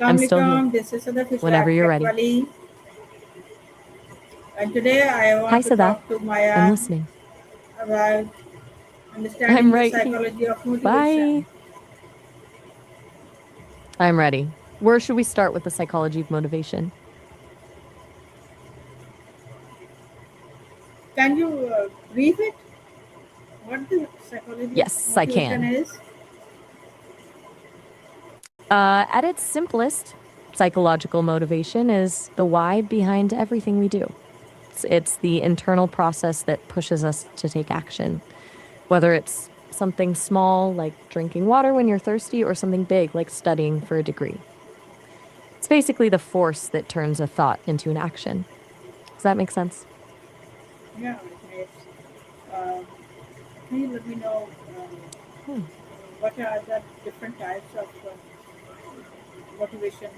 I'm still here. Assalamualaikum. This is Sadaf Whenever you're ready. Wali, and today I Hi, want to Sada. talk to I'm Maya listening. about I'm understanding the right here. psychology of motivation. Bye. I'm ready. Where should we start with the psychology of motivation? Can you brief it? What the psychology of Yes, I motivation can. is? At its simplest, psychological motivation is the why behind everything we do. It's the internal process that pushes us to take action, whether it's something small like drinking water when you're thirsty or something big like studying for a degree. It's basically the force that turns a thought into an action. Does that make sense? Yeah, it makes. Um, can you let me know Hmm. what are the different types of motivation?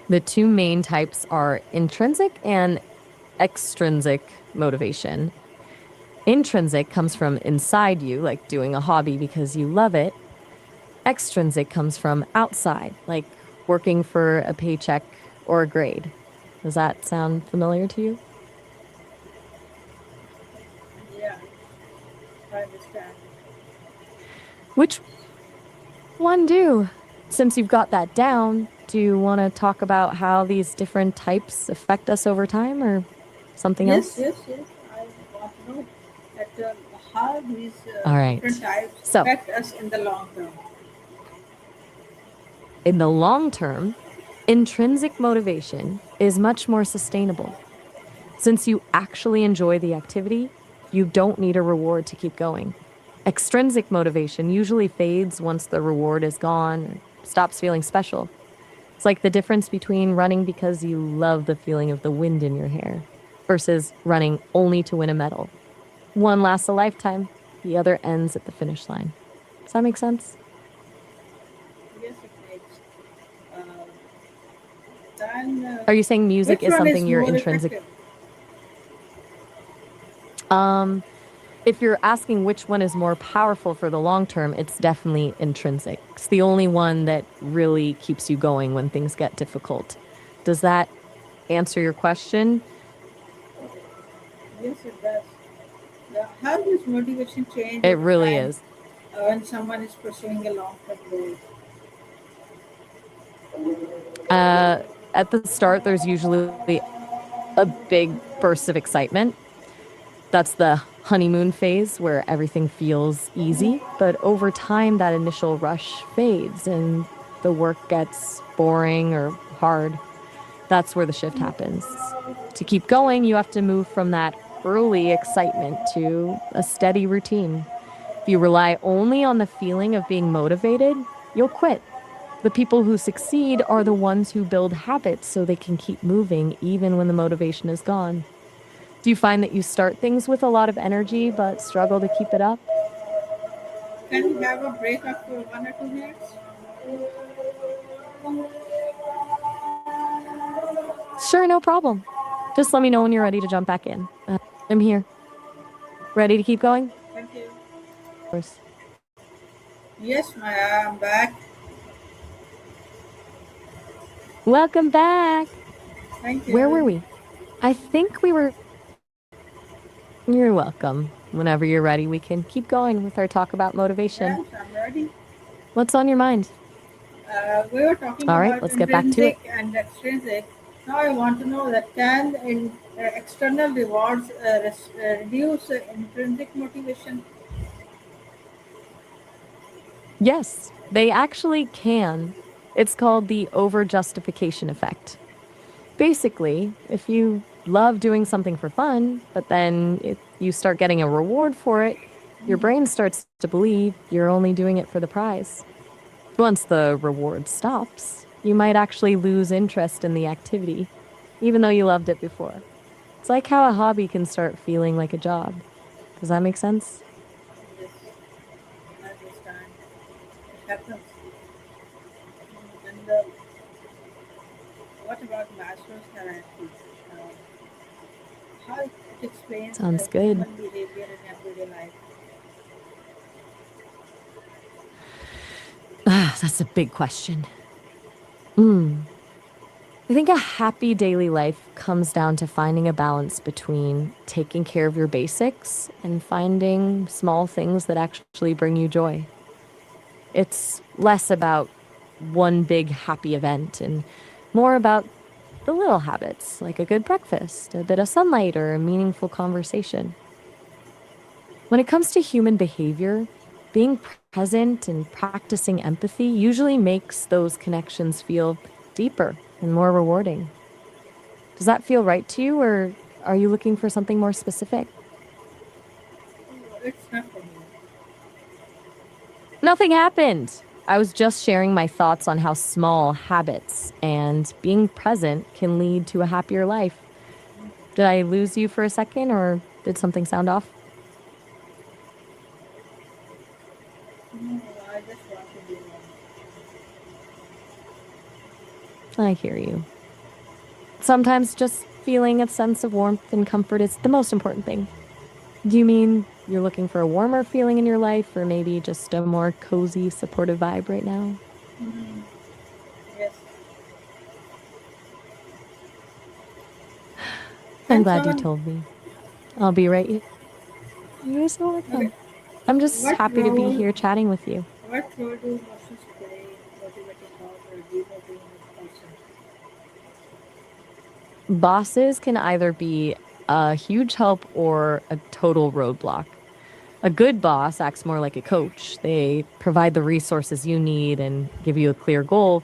The two main types are intrinsic and extrinsic motivation. Intrinsic comes from inside you, like doing a hobby because you love it. Extrinsic comes from outside, like working for a paycheck or a grade. Does that sound familiar to you? Yeah, I understand. Which one do? Since you've got that down, do you want to talk about how these different types affect us over time or something Yes, else? yes, yes. I want to know that how these All different right. types So, affect us in the long term. in the long term, intrinsic motivation is much more sustainable. Since you actually enjoy the activity, you don't need a reward to keep going. Extrinsic motivation usually fades once the reward is gone or stops feeling special. It's like the difference between running because you love the feeling of the wind in your hair versus running only to win a medal. One lasts a lifetime, the other ends at the finish line. Does that make sense? Yes, it makes. Uh, then, Are you saying music which is one is something you're more intrinsic? effective? Um, if you're asking which one is more powerful for the long term, it's definitely intrinsic. It's the only one that really keeps you going when things get difficult. Does that answer your question? Yes, it does. How does motivation change It over really time is. when someone is pursuing a long-term goal? Uh, at the start, there's usually a big burst of excitement. That's the honeymoon phase where everything feels easy. But over time, that initial rush fades and the work gets boring or hard. That's where the shift happens. To keep going, you have to move from that early excitement to a steady routine. If you rely only on the feeling of being motivated, you'll quit. The people who succeed are the ones who build habits so they can keep moving even when the motivation is gone. Do you find that you start things with a lot of energy but struggle to keep it up? Can we have a break of 1 or 2 minutes? Sure, no problem. Just let me know when you're ready to jump back in. I'm here. Ready to keep going? Thank you. Of course. Yes, Maya, I'm back. Welcome back. Thank Where you. were we? I think we were. You're welcome. Whenever you're ready, we can keep going with our talk about motivation. Yes, I'm ready. What's on your mind? We were talking All right, about let's get back to it. intrinsic and extrinsic. Now I want to know that can external rewards reduce intrinsic motivation? Yes, they actually can. It's called the over justification effect. Basically, if you love doing something for fun, but then you start getting a reward for it, your brain starts to believe you're only doing it for the prize. Once the reward stops, you might actually lose interest in the activity, even though you loved it before. It's like how a hobby can start feeling like a job. Does that make sense? Yes, I understand. It happens. And what about Maslow's hierarchy? Uh, how it explains Sounds good. human behavior in everyday life? That's a big question. Hmm. I think a happy daily life comes down to finding a balance between taking care of your basics and finding small things that actually bring you joy. It's less about one big happy event and more about the little habits, like a good breakfast, a bit of sunlight, or a meaningful conversation. When it comes to human behavior, being present and practicing empathy usually makes those connections feel deeper and more rewarding. Does that feel right to you, or are you looking for something more specific? It's not for me. Nothing happened. I was just sharing my thoughts on how small habits and being present can lead to a happier life. Did I lose you for a second, or did something sound off? No, I just want to be one. I hear you. Sometimes just feeling a sense of warmth and comfort is the most important thing. Do you mean you're looking for a warmer feeling in your life, or maybe just a more cozy, supportive vibe right now? Mhm. Yes. I'm Can glad you someone, told me. I'll be right here. You're so okay, welcome. I'm just what happy to be role, here chatting with you. what role do emotions play in motivating or demotivating a person? Bosses can either be a huge help or a total roadblock. A good boss acts more like a coach. They provide the resources you need and give you a clear goal,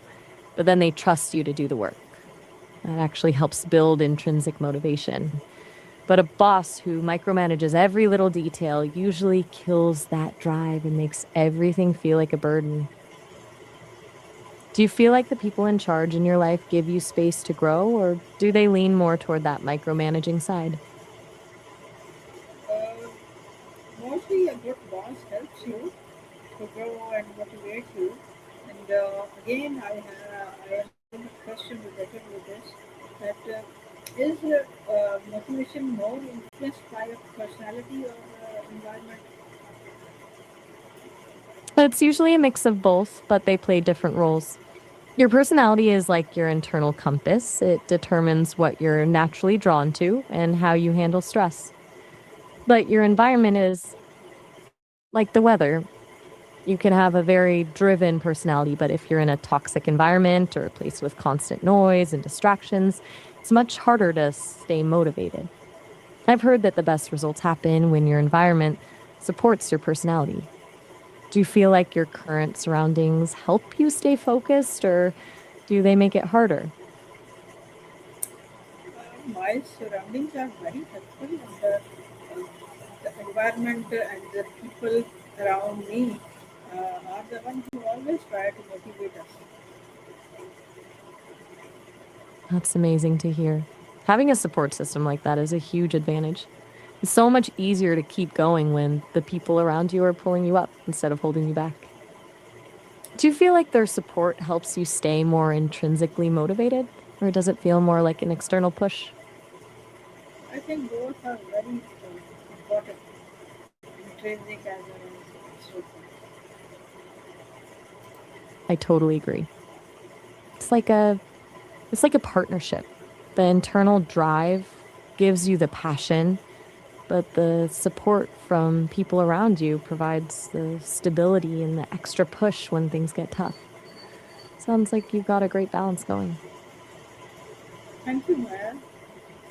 but then they trust you to do the work. That actually helps build intrinsic motivation. But a boss who micromanages every little detail usually kills that drive and makes everything feel like a burden. Do you feel like the people in charge in your life give you space to grow, or do they lean more toward that micromanaging side? Uh, Mostly a good boss helps you to grow and motivate you. And again, I am having a question related with this. That is motivation more influenced by your personality or environment? It's usually a mix of both, but they play different roles. Your personality is like your internal compass. It determines what you're naturally drawn to and how you handle stress. But your environment is like the weather. You can have a very driven personality, but if you're in a toxic environment or a place with constant noise and distractions, it's much harder to stay motivated. I've heard that the best results happen when your environment supports your personality. Do you feel like your current surroundings help you stay focused, or do they make it harder? My surroundings are very helpful, and the environment and the people around me are the ones who always try to motivate us. That's amazing to hear. Having a support system like that is a huge advantage. It's so much easier to keep going when the people around you are pulling you up instead of holding you back. Do you feel like their support helps you stay more intrinsically motivated, or does it feel more like an external push? I think both are very important, intrinsic as well as extrinsic. I totally agree. It's like a it's like a partnership. The internal drive gives you the passion, but the support from people around you provides the stability and the extra push when things get tough. Sounds like you've got a great balance going. Thank you, Maya.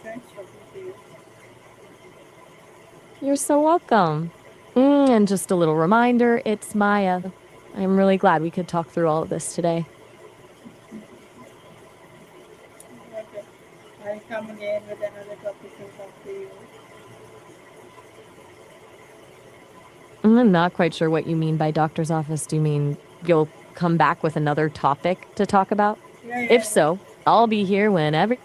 Thanks for being here. You're so welcome. And just a little reminder, it's Maya. I'm really glad we could talk through all of this today. Okay. I'll come again with another topic to talk to you. I'm not quite sure what you mean by doctor's office. Do you mean you'll come back with another topic to talk about? Yeah, If yeah, yeah. so, I'll be here whenever.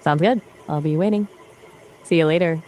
Sounds good. I'll be waiting. See you later.